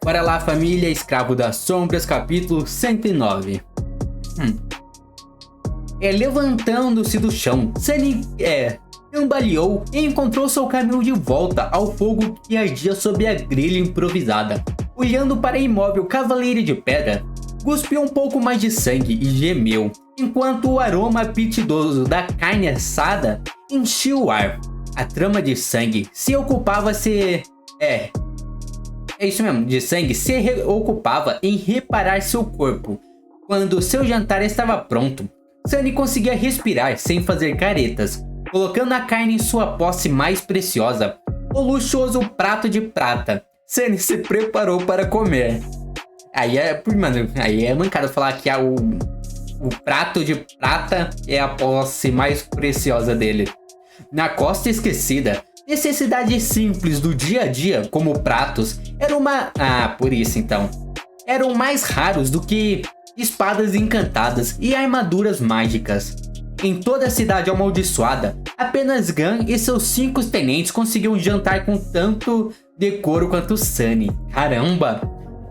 Bora lá, família, Escravo das Sombras, capítulo 109. Levantando-se do chão, Sunny cambaleou e encontrou seu caminho de volta ao fogo que ardia sob a grelha improvisada. Olhando para a imóvel Cavaleiro de Pedra, cuspiu um pouco mais de sangue e gemeu, enquanto o aroma apetitoso da carne assada enchia o ar. A trama de sangue se ocupava ocupava em reparar seu corpo. Quando seu jantar estava pronto, Sunny conseguia respirar sem fazer caretas, colocando a carne em sua posse mais preciosa, o luxuoso prato de prata. Sunny se preparou para comer. Aí é mancado falar que o prato de prata é a posse mais preciosa dele. Na costa esquecida, necessidades simples do dia a dia, como pratos, eram mais raros do que espadas encantadas e armaduras mágicas. Em toda a cidade amaldiçoada, apenas Gun e seus 5 tenentes conseguiam jantar com tanto decoro quanto Sunny. Caramba!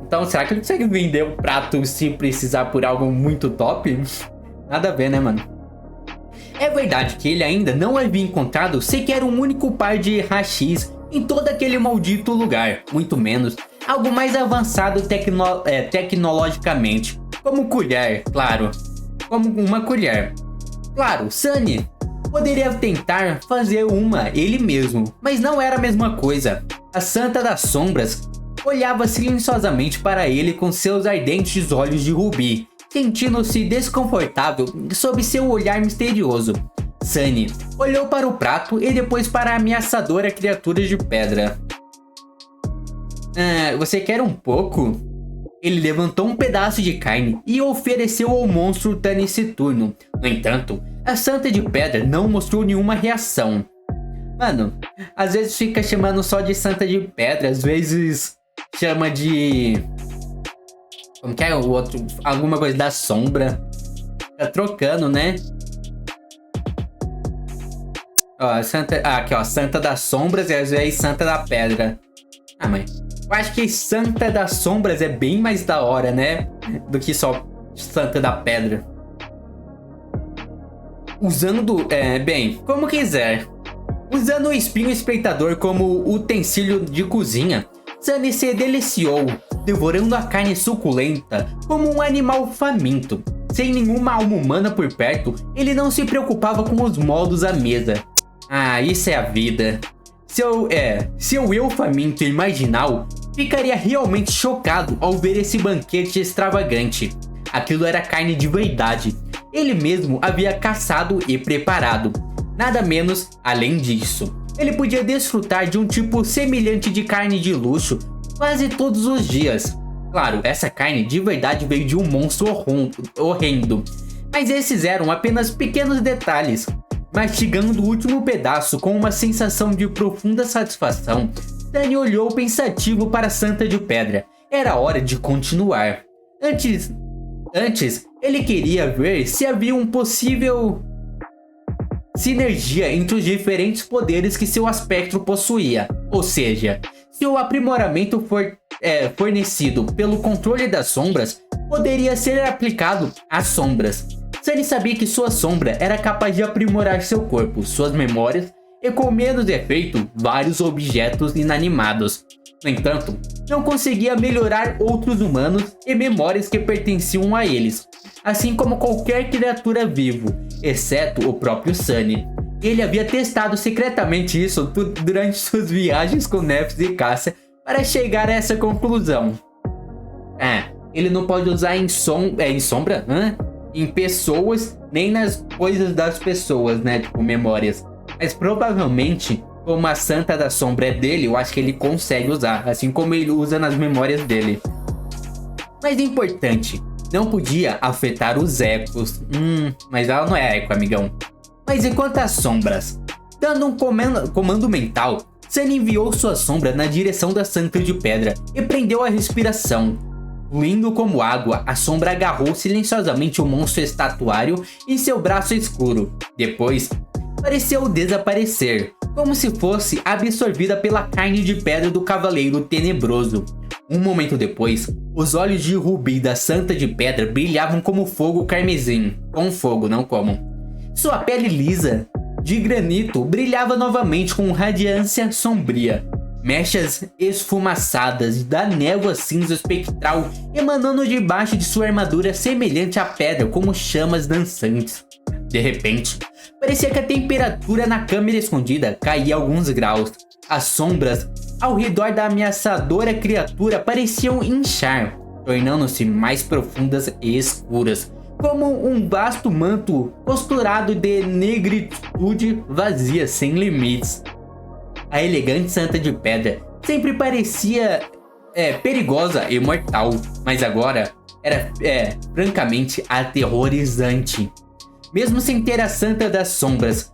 Então será que ele consegue vender o prato se precisar por algo muito top? Nada a ver, né, mano? É verdade que ele ainda não havia encontrado sequer um único par de hashis em todo aquele maldito lugar, muito menos algo mais avançado tecnologicamente, como colher, claro. Como uma colher. Claro, Sunny poderia tentar fazer uma ele mesmo, mas não era a mesma coisa. A Santa das Sombras olhava silenciosamente para ele com seus ardentes olhos de rubi, sentindo-se desconfortável sob seu olhar misterioso. Sunny olhou para o prato e depois para a ameaçadora criatura de pedra. Você quer um pouco? Ele levantou um pedaço de carne e ofereceu ao monstro taciturno. No entanto, a Santa de Pedra não mostrou nenhuma reação. Mano, às vezes fica chamando só de Santa de Pedra, às vezes chama de... como que é o outro? Alguma coisa da sombra. Tá trocando, né? Ó, Santa das Sombras e às vezes Santa da Pedra. Mãe. Eu acho que Santa das Sombras é bem mais da hora, né? Do que só Santa da Pedra. Como quiser. Usando o espinho espectador como utensílio de cozinha, Sunny se deliciou, devorando a carne suculenta como um animal faminto. Sem nenhuma alma humana por perto, ele não se preocupava com os modos à mesa. Isso é a vida. Seu eu faminto e marginal ficaria realmente chocado ao ver esse banquete extravagante. Aquilo era carne de verdade. Ele mesmo havia caçado e preparado. Nada menos além disso. Ele podia desfrutar de um tipo semelhante de carne de luxo quase todos os dias. Claro, essa carne de verdade veio de um monstro horrendo. Mas esses eram apenas pequenos detalhes. Mastigando o último pedaço com uma sensação de profunda satisfação, Sunny olhou pensativo para a Santa de Pedra. Era hora de continuar. Antes, ele queria ver se havia um possível sinergia entre os diferentes poderes que seu aspecto possuía. Ou seja, se o aprimoramento fornecido pelo controle das sombras poderia ser aplicado às sombras. Sunny sabia que sua sombra era capaz de aprimorar seu corpo, suas memórias e, com menos efeito, vários objetos inanimados. No entanto, não conseguia melhorar outros humanos e memórias que pertenciam a eles, assim como qualquer criatura viva, exceto o próprio Sunny. Ele havia testado secretamente isso durante suas viagens com Nephis e Cassia para chegar a essa conclusão. Ele não pode usar em sombra, em pessoas, nem nas coisas das pessoas, né? Tipo, memórias. Mas provavelmente, como a Santa da Sombra é dele, eu acho que ele consegue usar, assim como ele usa nas memórias dele. Mas importante, não podia afetar os ecos. Mas ela não é eco, amigão. Mas enquanto as sombras, dando um comando mental, Sunny enviou sua sombra na direção da Santa de Pedra e prendeu a respiração. Fluindo como água, a sombra agarrou silenciosamente o monstro estatuário em seu braço escuro. Depois, pareceu desaparecer, como se fosse absorvida pela carne de pedra do Cavaleiro Tenebroso. Um momento depois, os olhos de Rubi da Santa de Pedra brilhavam como fogo carmesim. Com fogo, não como. Sua pele lisa, de granito, brilhava novamente com radiância sombria. Mechas esfumaçadas da névoa cinza espectral emanando debaixo de sua armadura semelhante à pedra como chamas dançantes. De repente, parecia que a temperatura na câmera escondida caía alguns graus. As sombras ao redor da ameaçadora criatura pareciam inchar, tornando-se mais profundas e escuras, como um vasto manto costurado de negritude vazia sem limites. A elegante Santa de Pedra sempre parecia perigosa e mortal, mas agora era francamente aterrorizante. Mesmo sem ter a Santa das Sombras,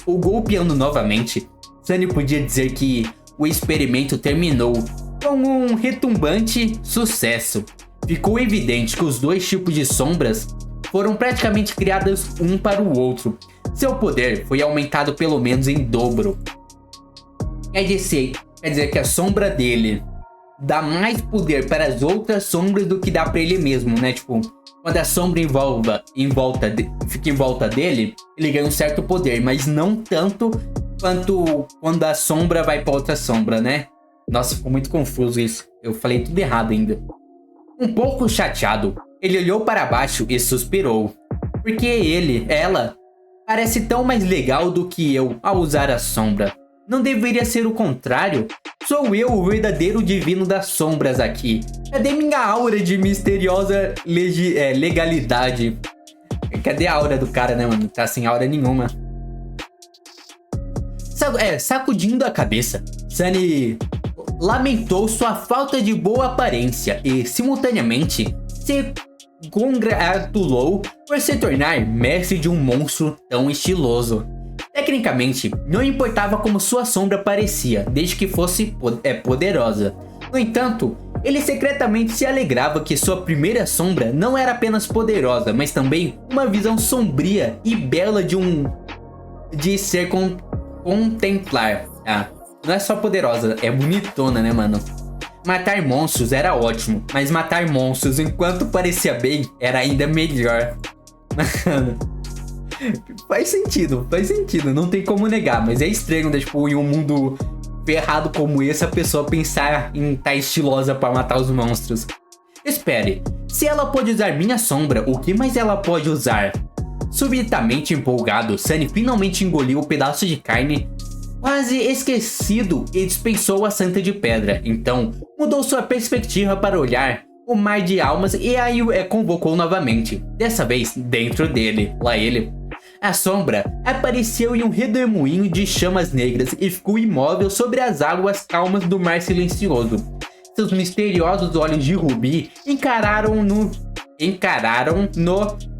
o golpeando novamente, Sunny podia dizer que o experimento terminou com um retumbante sucesso. Ficou evidente que os dois tipos de sombras foram praticamente criados um para o outro. Seu poder foi aumentado pelo menos em dobro. Quer dizer que a sombra dele dá mais poder para as outras sombras do que dá para ele mesmo, né? Tipo, quando a sombra fica em volta dele, ele ganha um certo poder, mas não tanto quanto quando a sombra vai para outra sombra, né? Nossa, ficou muito confuso isso. Eu falei tudo errado ainda. Um pouco chateado, ele olhou para baixo e suspirou. Porque ela, parece tão mais legal do que eu ao usar a sombra. Não deveria ser o contrário? Sou eu o verdadeiro divino das sombras aqui. Cadê minha aura de misteriosa legalidade? Cadê a aura do cara, né, mano? Tá sem aura nenhuma. Sacudindo a cabeça, Sunny lamentou sua falta de boa aparência e, simultaneamente, se congratulou por se tornar mestre de um monstro tão estiloso. Tecnicamente, não importava como sua sombra parecia, desde que fosse poderosa. No entanto, ele secretamente se alegrava que sua primeira sombra não era apenas poderosa, mas também uma visão sombria e bela de ser contemplar. Não é só poderosa, é bonitona, né, mano? Matar monstros era ótimo, mas matar monstros enquanto parecia bem era ainda melhor. Mano, faz sentido, não tem como negar, mas é estranho, né? Tipo, em um mundo ferrado como esse, a pessoa pensar em estar estilosa para matar os monstros. Espere, se ela pode usar minha sombra, o que mais ela pode usar? Subitamente empolgado, Sunny finalmente engoliu o pedaço de carne quase esquecido e dispensou a Santa de Pedra. Então, mudou sua perspectiva para olhar o mar de almas e aí convocou novamente. Dessa vez, dentro dele, lá ele. A sombra apareceu em um redemoinho de chamas negras e ficou imóvel sobre as águas calmas do mar silencioso. Seus misteriosos olhos de rubi encararam-no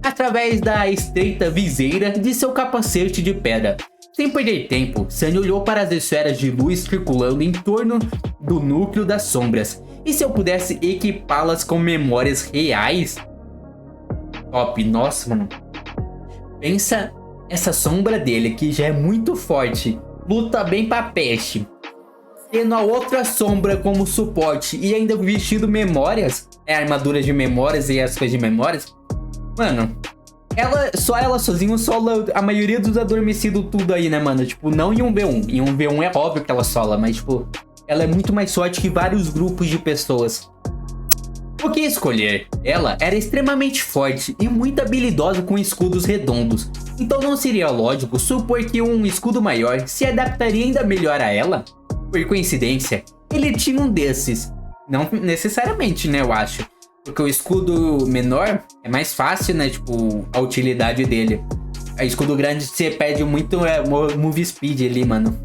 através da estreita viseira de seu capacete de pedra. Sem perder tempo, Sunny olhou para as esferas de luz circulando em torno do núcleo das sombras. E se eu pudesse equipá-las com memórias reais? Top, nossa, mano. Pensa essa sombra dele, que já é muito forte, luta bem pra peste, tendo a outra sombra como suporte e ainda vestindo memórias, armadura de memórias e as coisas de memórias. Mano, ela sozinha sola a maioria dos adormecidos tudo aí, né, mano? Tipo, não em um V1. Em um V1 é óbvio que ela sola, mas, tipo, ela é muito mais forte que vários grupos de pessoas. O que escolher? Ela era extremamente forte e muito habilidosa com escudos redondos. Então não seria lógico supor que um escudo maior se adaptaria ainda melhor a ela? Por coincidência, ele tinha um desses. Não necessariamente, né, eu acho. Porque o escudo menor é mais fácil, né, tipo, a utilidade dele. O escudo grande você perde muito move speed ali, mano.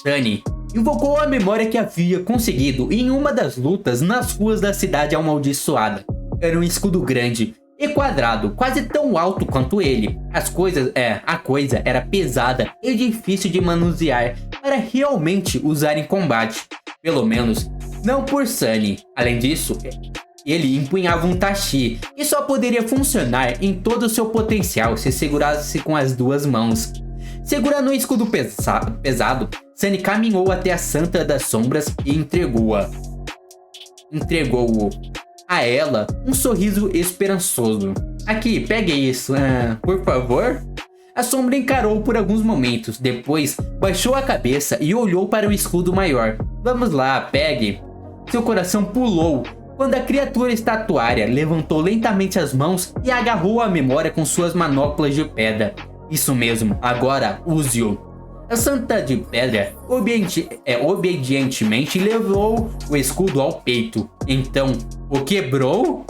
Sunny invocou a memória que havia conseguido em uma das lutas nas ruas da cidade amaldiçoada. Era um escudo grande e quadrado, quase tão alto quanto ele. A coisa era pesada e difícil de manusear para realmente usar em combate. Pelo menos, não por Sunny. Além disso, ele empunhava um tachi e só poderia funcionar em todo o seu potencial se segurasse com as duas mãos. Segurando um escudo pesado, Sunny caminhou até a Santa das Sombras e entregou a ela um sorriso esperançoso. Aqui, pegue isso, por favor. A sombra encarou por alguns momentos, depois baixou a cabeça e olhou para o escudo maior. Vamos lá, pegue. Seu coração pulou quando a criatura estatuária levantou lentamente as mãos e agarrou a memória com suas manoplas de pedra. Isso mesmo, agora use-o. A Santa de Pedra obedientemente levou o escudo ao peito. Então, o quebrou?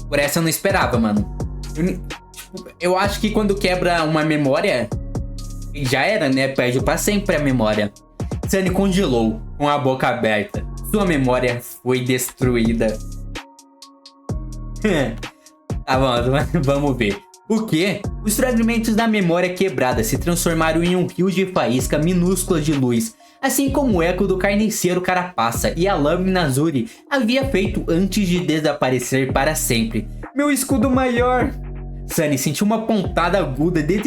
Por essa eu não esperava, mano. Eu acho que quando quebra uma memória, já era, né? Perde pra sempre a memória. Sunny congelou, com a boca aberta. Sua memória foi destruída. Tá bom, vamos ver. O quê? Os fragmentos da memória quebrada se transformaram em um rio de faísca minúscula de luz, assim como o eco do carniceiro carapaça e a lâmina Azuri havia feito antes de desaparecer para sempre. Meu escudo maior! Sunny sentiu uma pontada aguda de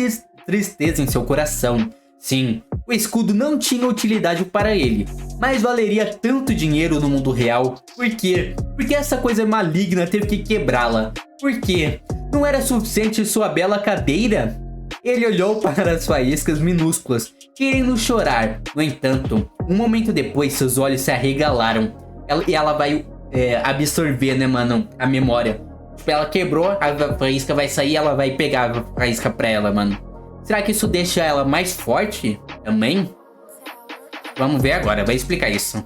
tristeza em seu coração. Sim, o escudo não tinha utilidade para ele, mas valeria tanto dinheiro no mundo real. Por quê? Porque essa coisa maligna teve que quebrá-la. Por quê? Não era suficiente sua bela cadeira? Ele olhou para as faíscas minúsculas, querendo chorar. No entanto, um momento depois, seus olhos se arregalaram. Ela vai absorver, né, mano, a memória. Tipo, ela quebrou, a faísca vai sair, ela vai pegar a faísca pra ela, mano. Será que isso deixa ela mais forte também? Vamos ver agora, vai explicar isso.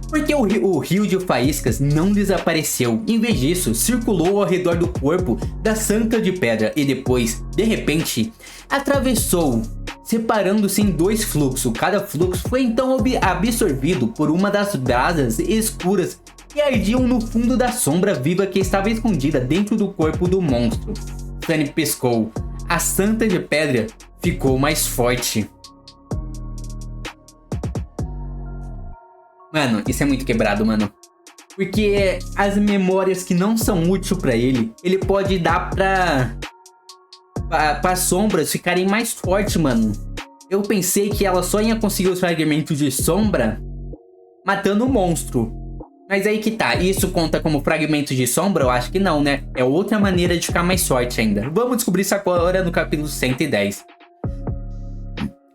Porque o rio de faíscas não desapareceu. Em vez disso, circulou ao redor do corpo da Santa de Pedra e depois, de repente, atravessou, separando-se em dois fluxos. Cada fluxo foi então absorvido por uma das brasas escuras que ardiam no fundo da sombra viva que estava escondida dentro do corpo do monstro. Sunny piscou. A Santa de Pedra ficou mais forte. Mano, isso é muito quebrado, mano. Porque as memórias que não são úteis pra ele, ele pode dar pra sombras ficarem mais fortes, mano. Eu pensei que ela só ia conseguir os fragmentos de sombra matando o monstro. Mas aí que tá, isso conta como fragmentos de sombra? Eu acho que não, né? É outra maneira de ficar mais forte ainda. Vamos descobrir isso agora no capítulo 110.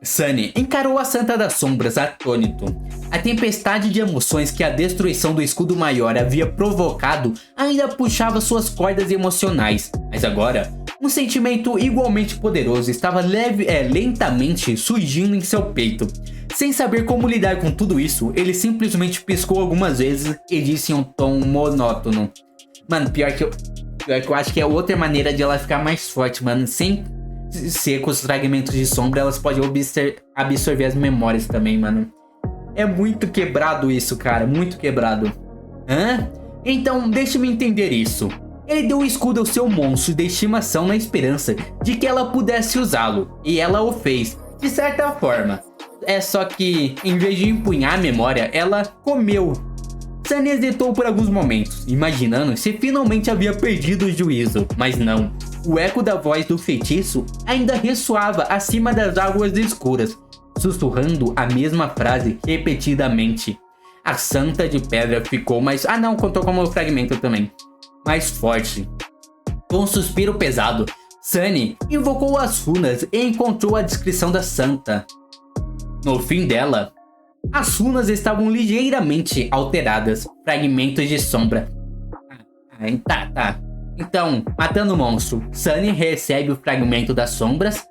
Sunny encarou a Santa das Sombras atônito. A tempestade de emoções que a destruição do escudo maior havia provocado ainda puxava suas cordas emocionais. Mas agora, um sentimento igualmente poderoso estava lentamente surgindo em seu peito. Sem saber como lidar com tudo isso, ele simplesmente piscou algumas vezes e disse em um tom monótono. Mano, pior que eu acho que é outra maneira de ela ficar mais forte, mano. Sem ser com os fragmentos de sombra, elas podem absorver as memórias também, mano. É muito quebrado isso, cara. Muito quebrado. Hã? Então, deixe-me entender isso. Ele deu o escudo ao seu monstro de estimação na esperança de que ela pudesse usá-lo. E ela o fez, de certa forma. É só que, em vez de empunhar a memória, ela comeu. Sunny hesitou por alguns momentos, imaginando se finalmente havia perdido o juízo. Mas não. O eco da voz do feitiço ainda ressoava acima das águas escuras, sussurrando a mesma frase repetidamente. A Santa de Pedra ficou mais... Ah não, contou como fragmento também. Mais forte. Com um suspiro pesado, Sunny invocou as runas e encontrou a descrição da Santa. No fim dela, as runas estavam ligeiramente alteradas. Fragmentos de sombra. Tá. Então, matando o monstro, Sunny recebe o fragmento das sombras.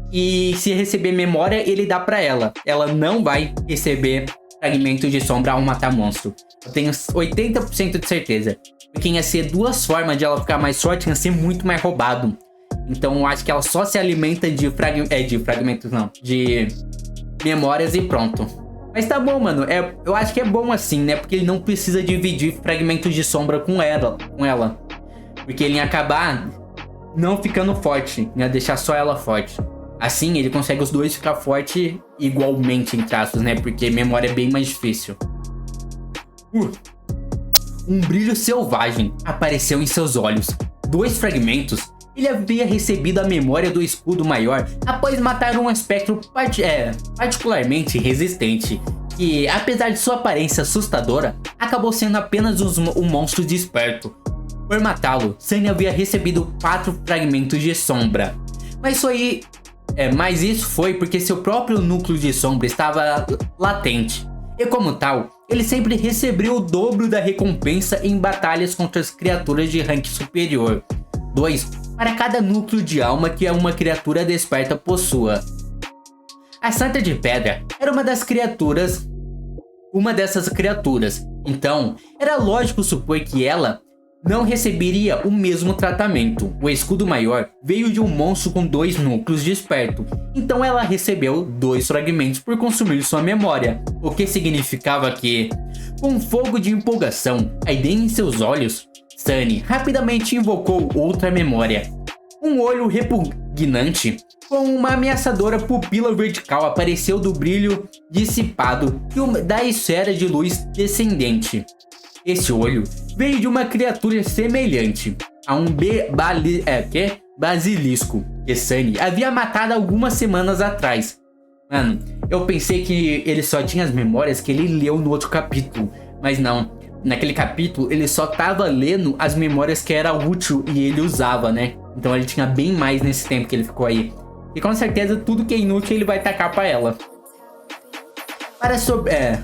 E se receber memória, ele dá pra ela. Ela não vai receber fragmento de sombra ao matar monstro. Eu tenho 80% de certeza. Porque ia ser duas formas de ela ficar mais forte, ia ser muito mais roubado. Então eu acho que ela só se alimenta de fragmentos não. De memórias e pronto. Mas tá bom, mano. Eu acho que é bom assim, né? Porque ele não precisa dividir fragmentos de sombra com ela. Porque ele ia acabar não ficando forte. Ia deixar só ela forte. Assim, ele consegue os dois ficar forte igualmente, em traços, né? Porque memória é bem mais difícil. Um brilho selvagem apareceu em seus olhos. Dois fragmentos ele havia recebido a memória do escudo maior após matar um espectro particularmente resistente, que, apesar de sua aparência assustadora, acabou sendo apenas um monstro desperto. Por matá-lo, Sunny havia recebido 4 fragmentos de sombra. Mas isso foi porque seu próprio núcleo de sombra estava latente. E como tal, ele sempre recebeu o dobro da recompensa em batalhas contra as criaturas de rank superior. 2 para cada núcleo de alma que uma criatura desperta possua. A Santa de Pedra era uma dessas criaturas, então era lógico supor que ela não receberia o mesmo tratamento. O escudo maior veio de um monstro com 2 núcleos desperto, então ela recebeu 2 fragmentos por consumir sua memória, o que significava que, com um fogo de empolgação ardendo em seus olhos, Sunny rapidamente invocou outra memória. Um olho repugnante com uma ameaçadora pupila vertical apareceu do brilho dissipado da esfera de luz descendente. Esse olho veio de uma criatura semelhante a um basilisco que Sunny havia matado algumas semanas atrás. Mano, eu pensei que ele só tinha as memórias que ele leu no outro capítulo, mas não. Naquele capítulo ele só tava lendo as memórias que era útil e ele usava, né? Então ele tinha bem mais nesse tempo que ele ficou aí. E com certeza tudo que é inútil ele vai tacar pra ela.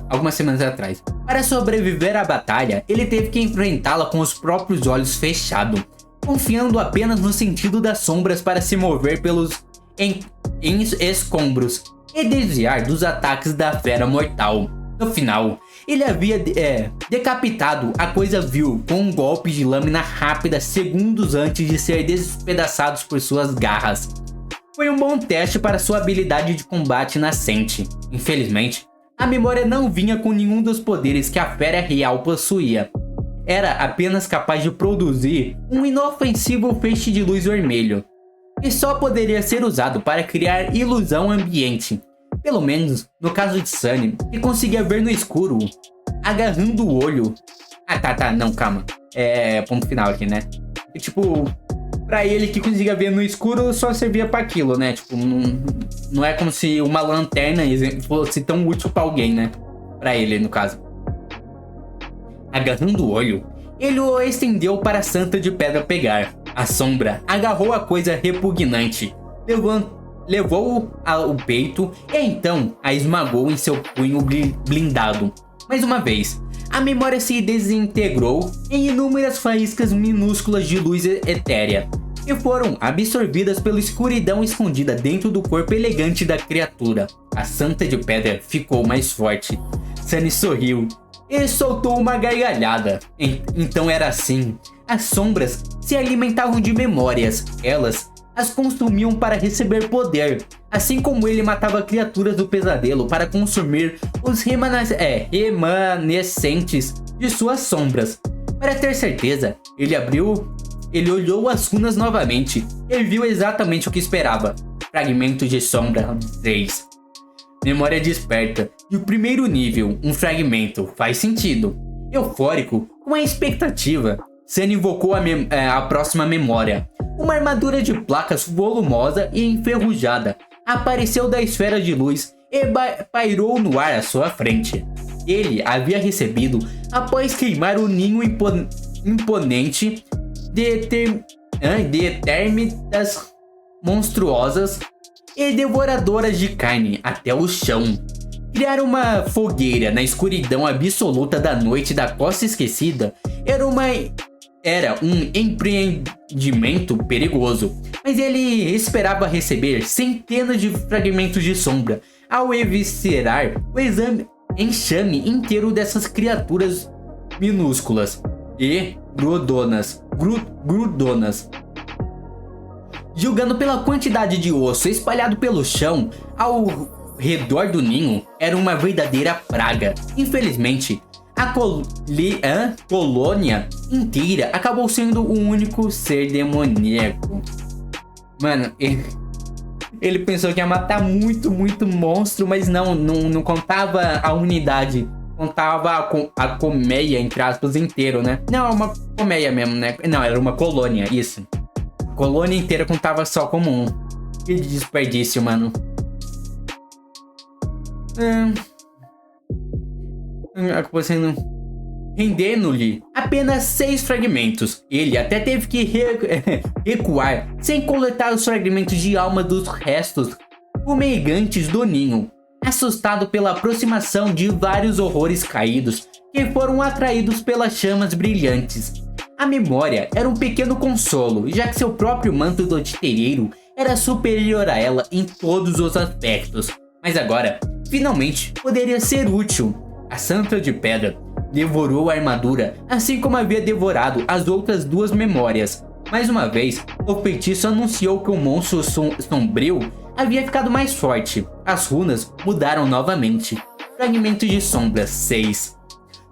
Algumas semanas atrás. Para sobreviver à batalha, ele teve que enfrentá-la com os próprios olhos fechados, confiando apenas no sentido das sombras para se mover pelos escombros e desviar dos ataques da fera mortal. No final, ele havia decapitado a coisa vil com um golpe de lâmina rápida segundos antes de ser despedaçados por suas garras. Foi um bom teste para sua habilidade de combate nascente. Infelizmente, a memória não vinha com nenhum dos poderes que a fera real possuía. Era apenas capaz de produzir um inofensivo feixe de luz vermelho, e só poderia ser usado para criar ilusão ambiente. Pelo menos no caso de Sunny, que conseguia ver no escuro, agarrando o olho. Não, calma. Ponto final aqui, né? E, tipo, pra ele que conseguia ver no escuro só servia pra aquilo, né? Tipo, não é como se uma lanterna fosse tão útil pra alguém, né? Pra ele, no caso. Agarrando o olho, ele o estendeu para a Santa de Pedra pegar. A sombra agarrou a coisa repugnante, levou-o ao peito e então a esmagou em seu punho blindado. Mais uma vez, a memória se desintegrou em inúmeras faíscas minúsculas de luz etérea e foram absorvidas pela escuridão escondida dentro do corpo elegante da criatura. A Santa de Pedra ficou mais forte. Sunny sorriu e soltou uma gargalhada. Então era assim. As sombras se alimentavam de memórias. Elas as consumiam para receber poder, assim como ele matava criaturas do pesadelo para consumir os remanescentes de suas sombras. Para ter certeza, ele olhou as runas novamente e viu exatamente o que esperava. Fragmento de sombra 3. Memória desperta. E o primeiro nível, um fragmento, faz sentido. Eufórico, com a expectativa, Sunny invocou a próxima memória. Uma armadura de placas volumosa e enferrujada apareceu da esfera de luz e pairou no ar à sua frente. Ele havia recebido após queimar o ninho imponente de térmitas monstruosas e devoradoras de carne até o chão. Criar uma fogueira na escuridão absoluta da noite da Costa Esquecida era um empreendimento perigoso, mas ele esperava receber centenas de fragmentos de sombra ao eviscerar o enxame inteiro dessas criaturas minúsculas e grudonas. Julgando pela quantidade de osso espalhado pelo chão ao redor do ninho, era uma verdadeira praga. Infelizmente, a colônia inteira acabou sendo um único ser demoníaco. Mano, ele pensou que ia matar muito monstro, mas não contava a unidade. Contava a colmeia, entre aspas, inteiro, né? Não, é uma colmeia mesmo, né? Não, era uma colônia, isso. colônia inteira contava só como um. Que desperdício, mano. Rendendo-lhe apenas 6 fragmentos. Ele até teve que recuar sem coletar os fragmentos de alma dos restos fumegantes do ninho, assustado pela aproximação de vários horrores caídos que foram atraídos pelas chamas brilhantes. A memória era um pequeno consolo, já que seu próprio manto do titereiro era superior a ela em todos os aspectos. Mas agora, finalmente, poderia ser útil. A Santa de Pedra devorou a armadura, assim como havia devorado as outras 2 memórias. Mais uma vez, o feitiço anunciou que o monstro sombrio havia ficado mais forte. As runas mudaram novamente. Fragmento de sombras 6.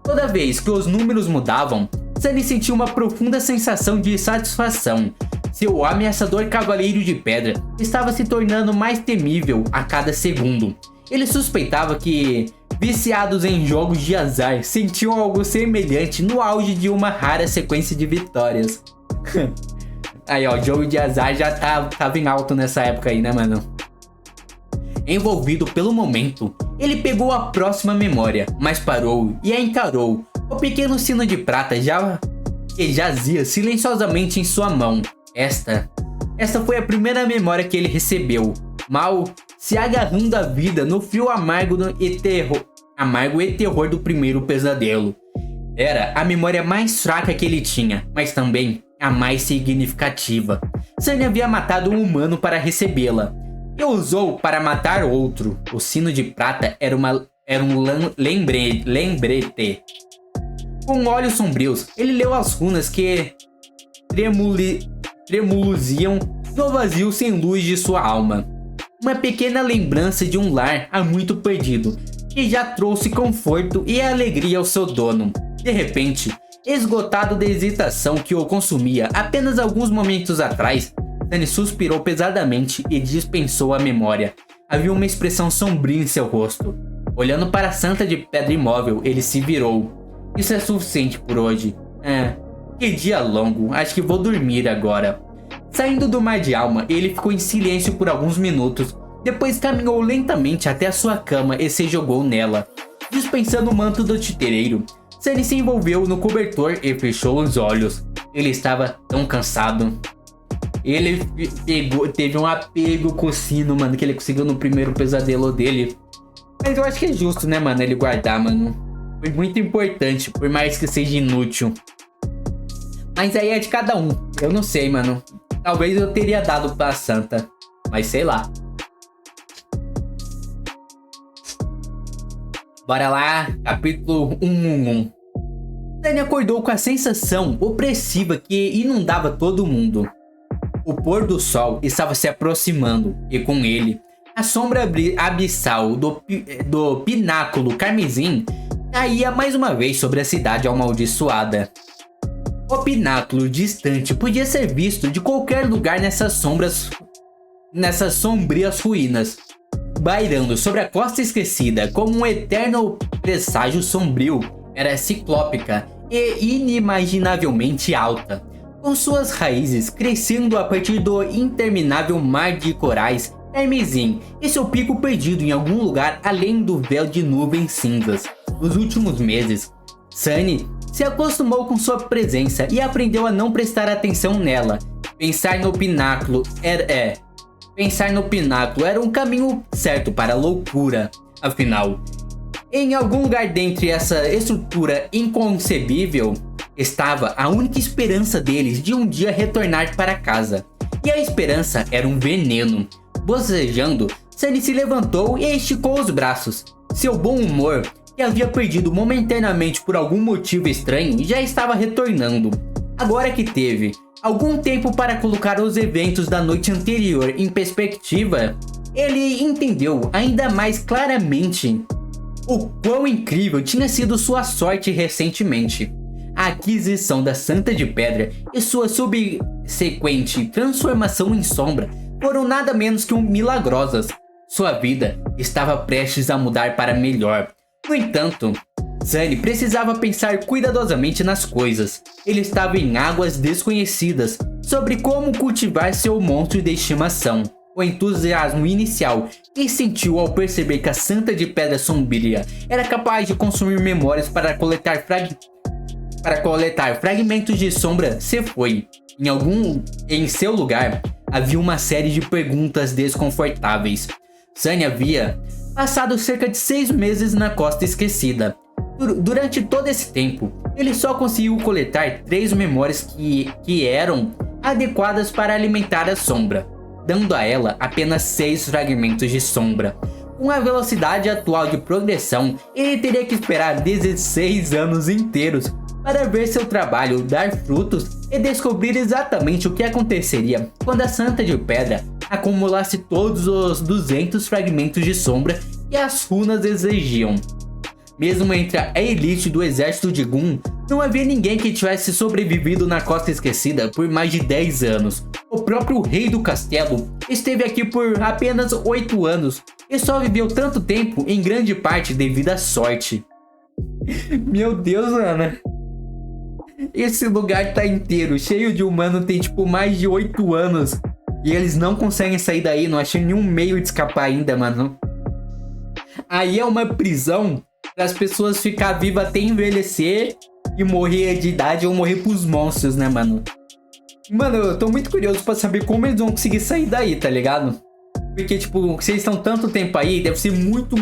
Toda vez que os números mudavam, Sunny sentiu uma profunda sensação de satisfação. Seu ameaçador cavaleiro de pedra estava se tornando mais temível a cada segundo. Ele suspeitava que viciados em jogos de azar sentiam algo semelhante no auge de uma rara sequência de vitórias. Aí ó, jogo de azar já tava em alto nessa época aí, né, mano? Envolvido pelo momento, ele pegou a próxima memória, mas parou e a encarou. O pequeno sino de prata que jazia silenciosamente em sua mão. Esta foi a primeira memória que ele recebeu. Mal se agarrando à vida no fio amargo e terror do primeiro pesadelo. Era a memória mais fraca que ele tinha, mas também a mais significativa. Sunny havia matado um humano para recebê-la e usou para matar outro. O sino de prata era um lembrete. Com olhos sombrios, ele leu as runas que tremuluziam no vazio sem luz de sua alma. Uma pequena lembrança de um lar há muito perdido, que já trouxe conforto e alegria ao seu dono. De repente, esgotado da hesitação que o consumia apenas alguns momentos atrás, Sunny suspirou pesadamente e dispensou a memória. Havia uma expressão sombria em seu rosto. Olhando para a Santa de Pedra imóvel, ele se virou. Isso é suficiente por hoje. Que dia longo, acho que vou dormir agora. Saindo do mar de alma, ele ficou em silêncio por alguns minutos. Depois caminhou lentamente até a sua cama e se jogou nela. Dispensando o manto do titereiro, Sunny se envolveu no cobertor e fechou os olhos. Ele estava tão cansado. Ele teve um apego com o sino, mano, que ele conseguiu no primeiro pesadelo dele. Mas eu acho que é justo, né, mano, ele guardar, mano. Foi muito importante, por mais que seja inútil. Mas aí é de cada um. Eu não sei, mano. Talvez eu teria dado pra Santa. Mas sei lá. Bora lá, capítulo 111. Sunny acordou com a sensação opressiva que inundava todo mundo. O pôr do sol estava se aproximando, e com ele, a sombra abissal do pináculo carmesim caía mais uma vez sobre a cidade amaldiçoada. O pináculo distante podia ser visto de qualquer lugar nessas sombrias ruínas, bairando sobre a costa esquecida como um eterno presságio sombrio. Era ciclópica e inimaginavelmente alta, com suas raízes crescendo a partir do interminável mar de corais carmesim e seu pico perdido em algum lugar além do véu de nuvens cinzas. Nos últimos meses, Sunny se acostumou com sua presença e aprendeu a não prestar atenção nela. Pensar no pináculo era um caminho certo para a loucura. Afinal, em algum lugar dentre essa estrutura inconcebível estava a única esperança deles de um dia retornar para casa. E a esperança era um veneno. Bocejando, Sunny se levantou e esticou os braços. Seu bom humor, que havia perdido momentaneamente por algum motivo estranho, já estava retornando. Agora que teve algum tempo para colocar os eventos da noite anterior em perspectiva, ele entendeu ainda mais claramente o quão incrível tinha sido sua sorte recentemente. A aquisição da Santa de Pedra e sua subsequente transformação em sombra foram nada menos que milagrosas. Sua vida estava prestes a mudar para melhor. No entanto, Sunny precisava pensar cuidadosamente nas coisas. Ele estava em águas desconhecidas, sobre como cultivar seu monstro de estimação. O entusiasmo inicial que sentiu ao perceber que a Santa de Pedra Sombria era capaz de consumir memórias para coletar fragmentos de sombra se foi. Em seu lugar, havia uma série de perguntas desconfortáveis. Sunny havia passado cerca de 6 meses na Costa Esquecida. Durante todo esse tempo, ele só conseguiu coletar 3 memórias que eram adequadas para alimentar a sombra, dando a ela apenas 6 fragmentos de sombra. Com a velocidade atual de progressão, ele teria que esperar 16 anos inteiros para ver seu trabalho dar frutos e descobrir exatamente o que aconteceria quando a Santa de Pedra acumulasse todos os 200 fragmentos de sombra que as runas exigiam. Mesmo entre a elite do exército de Gun, não havia ninguém que tivesse sobrevivido na Costa Esquecida por mais de 10 anos. O próprio rei do castelo esteve aqui por apenas 8 anos e só viveu tanto tempo em grande parte devido à sorte. Meu Deus, Ana. Esse lugar tá inteiro, cheio de humano, tem tipo mais de 8 anos. E eles não conseguem sair daí, não achei nenhum meio de escapar ainda, mano. Aí é uma prisão para as pessoas ficar vivas até envelhecer e morrer de idade ou morrer pros monstros, né, mano? Mano, eu tô muito curioso pra saber como eles vão conseguir sair daí, tá ligado? Porque, tipo, se eles estão tanto tempo aí, deve ser muito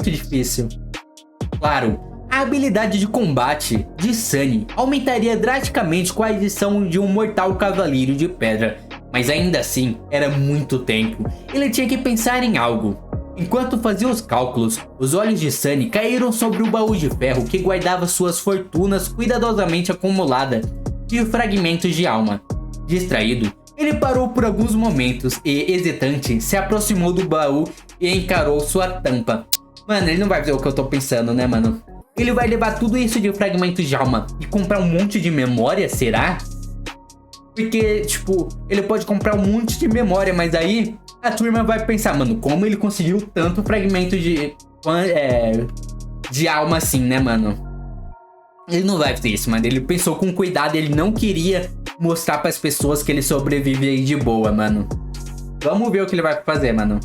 difícil. Claro, a habilidade de combate de Sunny aumentaria drasticamente com a adição de um mortal cavaleiro de pedra. Mas ainda assim, era muito tempo. Ele tinha que pensar em algo. Enquanto fazia os cálculos, os olhos de Sunny caíram sobre o baú de ferro que guardava suas fortunas cuidadosamente acumuladas de fragmentos de alma. Distraído, ele parou por alguns momentos e, hesitante, se aproximou do baú e encarou sua tampa. Mano, ele não vai ver o que eu tô pensando, né, mano? Ele vai levar tudo isso de fragmentos de alma e comprar um monte de memória, será? Porque, tipo, ele pode comprar um monte de memória, mas aí a turma vai pensar, mano, como ele conseguiu tanto fragmento de alma assim, né, mano? Ele não vai fazer isso, mano. Ele pensou com cuidado, ele não queria mostrar pras pessoas que ele sobrevive aí de boa, mano. Vamos ver o que ele vai fazer, mano.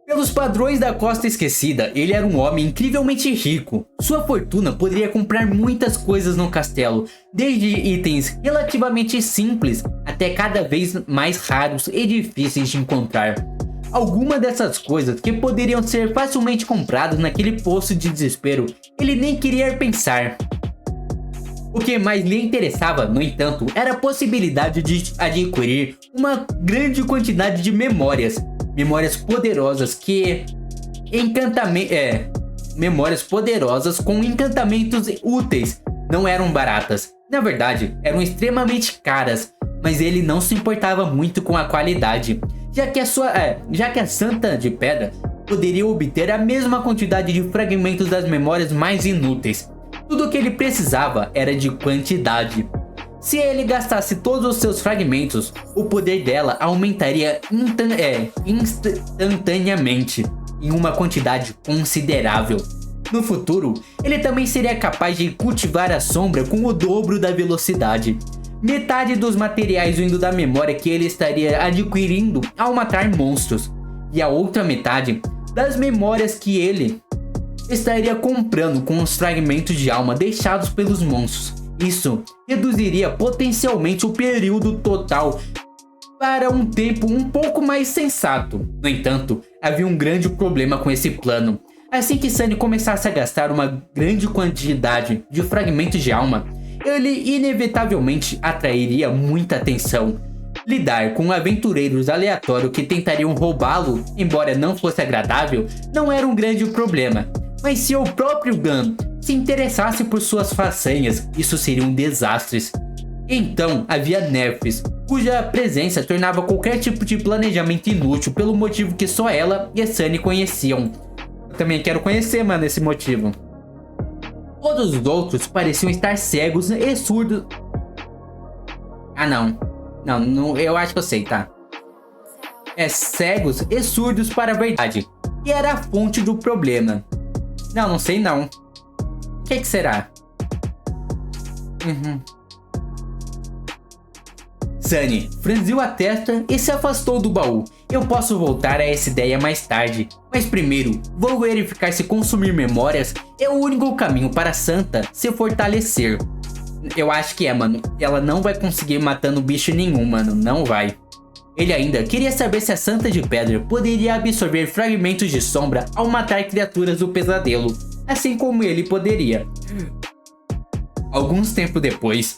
Pelos padrões da Costa Esquecida, ele era um homem incrivelmente rico. Sua fortuna poderia comprar muitas coisas no castelo, desde itens relativamente simples até cada vez mais raros e difíceis de encontrar. Algumas dessas coisas que poderiam ser facilmente compradas naquele poço de desespero, ele nem queria pensar. O que mais lhe interessava, no entanto, era a possibilidade de adquirir uma grande quantidade de memórias poderosas memórias poderosas com encantamentos úteis. Não eram baratas, na verdade, eram extremamente caras, mas ele não se importava muito com a qualidade, já que a Santa de Pedra poderia obter a mesma quantidade de fragmentos das memórias mais inúteis. Tudo o que ele precisava era de quantidade. Se ele gastasse todos os seus fragmentos, o poder dela aumentaria instantaneamente, em uma quantidade considerável. No futuro, ele também seria capaz de cultivar a sombra com o dobro da velocidade. Metade dos materiais vindo da memória que ele estaria adquirindo ao matar monstros, e a outra metade das memórias que ele estaria comprando com os fragmentos de alma deixados pelos monstros. Isso reduziria potencialmente o período total para um tempo um pouco mais sensato. No entanto, havia um grande problema com esse plano. Assim que Sunny começasse a gastar uma grande quantidade de fragmentos de alma, ele inevitavelmente atrairia muita atenção. Lidar com aventureiros aleatórios que tentariam roubá-lo, embora não fosse agradável, não era um grande problema. Mas se o próprio Gun se interessasse por suas façanhas, isso seria um desastre. Então havia Nerfs, cuja presença tornava qualquer tipo de planejamento inútil pelo motivo que só ela e a Sunny conheciam. Eu também quero conhecer, mano, esse motivo. Todos os outros pareciam estar cegos e surdos. Ah, não, eu acho que eu sei, tá? Cegos e surdos para a verdade, que era a fonte do problema. Não sei não. que será? Sunny franziu a testa e se afastou do baú. Eu posso voltar a essa ideia mais tarde, mas primeiro vou verificar se consumir memórias é o único caminho para Santa se fortalecer. Eu acho que é, mano. Ela não vai conseguir matando bicho nenhum, mano. Não vai. Ele ainda queria saber se a Santa de Pedra poderia absorver fragmentos de sombra ao matar criaturas do pesadelo, assim como ele poderia. Alguns tempos depois,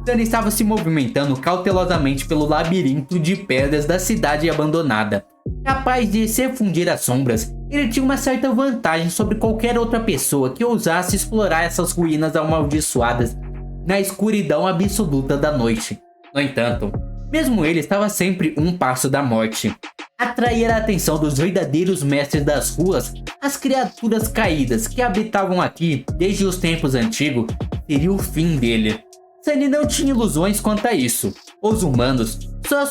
Sunny estava se movimentando cautelosamente pelo labirinto de pedras da cidade abandonada. Capaz de se fundir às sombras, ele tinha uma certa vantagem sobre qualquer outra pessoa que ousasse explorar essas ruínas amaldiçoadas na escuridão absoluta da noite. No entanto, mesmo ele estava sempre um passo da morte. Atrair a atenção dos verdadeiros mestres das ruas, as criaturas caídas que habitavam aqui desde os tempos antigos, seria o fim dele. Sunny não tinha ilusões quanto a isso. Os humanos só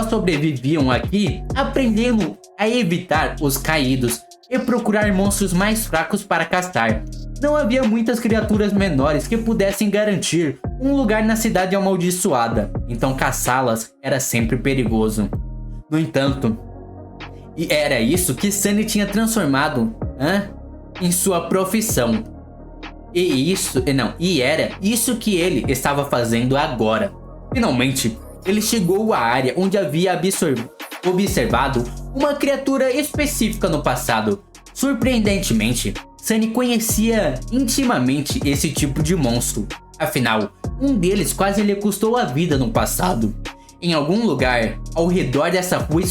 sobreviviam aqui aprendendo a evitar os caídos e procurar monstros mais fracos para caçar. Não havia muitas criaturas menores que pudessem garantir um lugar na cidade amaldiçoada, então caçá-las era sempre perigoso. No entanto, e era isso que Sunny tinha transformado em sua profissão. E era isso que ele estava fazendo agora. Finalmente, ele chegou à área onde havia observado uma criatura específica no passado. Surpreendentemente, Sunny conhecia intimamente esse tipo de monstro. Afinal, um deles quase lhe custou a vida no passado. Em algum lugar ao redor dessa rua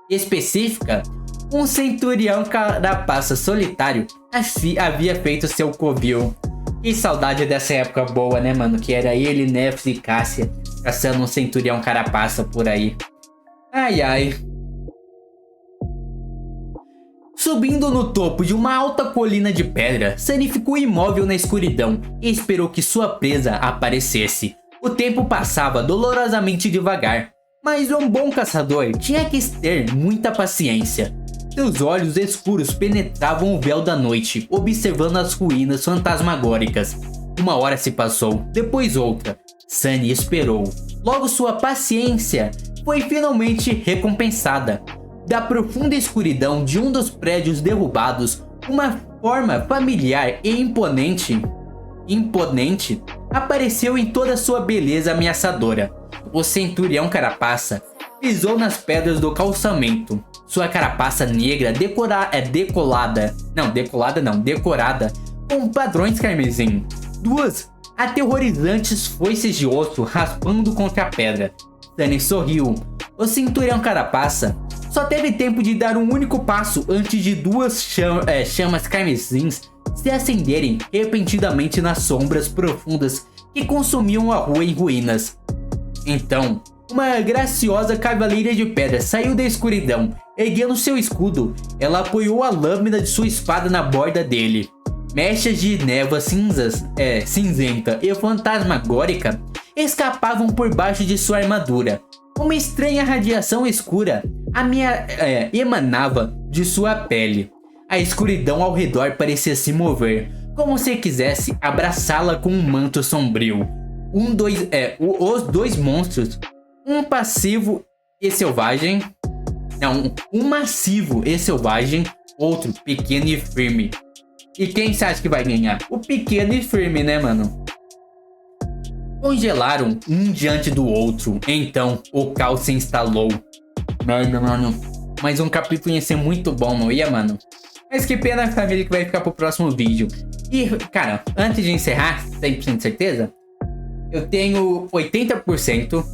específica, um centurião carapaça solitário havia feito seu covil. Que saudade dessa época boa, né, mano? Que era ele, Nephis e Cássia caçando um centurião carapaça por aí. Ai, ai. Subindo no topo de uma alta colina de pedra, Sunny ficou imóvel na escuridão e esperou que sua presa aparecesse. O tempo passava dolorosamente devagar, mas um bom caçador tinha que ter muita paciência. Seus olhos escuros penetravam o véu da noite, observando as ruínas fantasmagóricas. Uma hora se passou, depois outra. Sunny esperou. Logo sua paciência foi finalmente recompensada. Da profunda escuridão de um dos prédios derrubados, uma forma familiar e imponente apareceu em toda sua beleza ameaçadora. O centurião carapaça pisou nas pedras do calçamento. Sua carapaça negra decorada com padrões carmesim. Duas aterrorizantes foices de osso raspando contra a pedra. Sunny sorriu. O centurião carapaça só teve tempo de dar um único passo antes de duas chamas carmesins se acenderem repentinamente nas sombras profundas que consumiam a rua em ruínas. Então, uma graciosa cavaleira de pedra saiu da escuridão. Erguendo seu escudo, ela apoiou a lâmina de sua espada na borda dele. Mechas de névoa cinzenta e fantasmagórica escapavam por baixo de sua armadura. Uma estranha radiação escura emanava de sua pele. A escuridão ao redor parecia se mover, como se quisesse abraçá-la com um manto sombrio. Os dois monstros, um massivo e selvagem, outro pequeno e firme. E quem você acha que vai ganhar? O pequeno e firme, né, mano? Congelaram um diante do outro. Então o caos se instalou. Mano. Mas um capítulo ia ser muito bom, não ia, mano? Mas que pena, família, que vai ficar pro próximo vídeo. E, cara, antes de encerrar, 100% de certeza, eu tenho 80%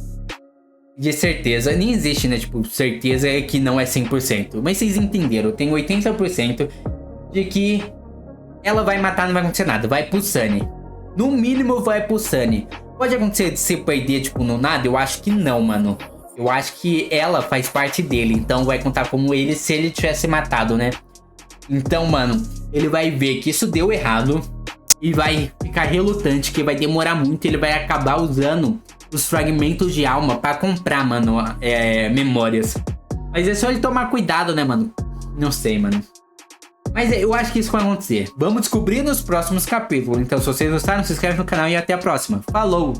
de certeza. Nem existe, né? Tipo, certeza que não é 100%. Mas vocês entenderam. Eu tenho 80% de que ela vai matar, não vai acontecer nada. Vai pro Sunny. No mínimo, vai pro Sunny. Pode acontecer de se perder, tipo, no nada? Eu acho que não, mano. Eu acho que ela faz parte dele. Então vai contar como ele se ele tivesse matado, né? Então, mano, ele vai ver que isso deu errado e vai ficar relutante, que vai demorar muito. Ele vai acabar usando os fragmentos de alma pra comprar, mano, memórias. Mas é só ele tomar cuidado, né, mano? Não sei, mano. Mas eu acho que isso vai acontecer. Vamos descobrir nos próximos capítulos. Então, se vocês gostaram, se inscreve no canal e até a próxima. Falou!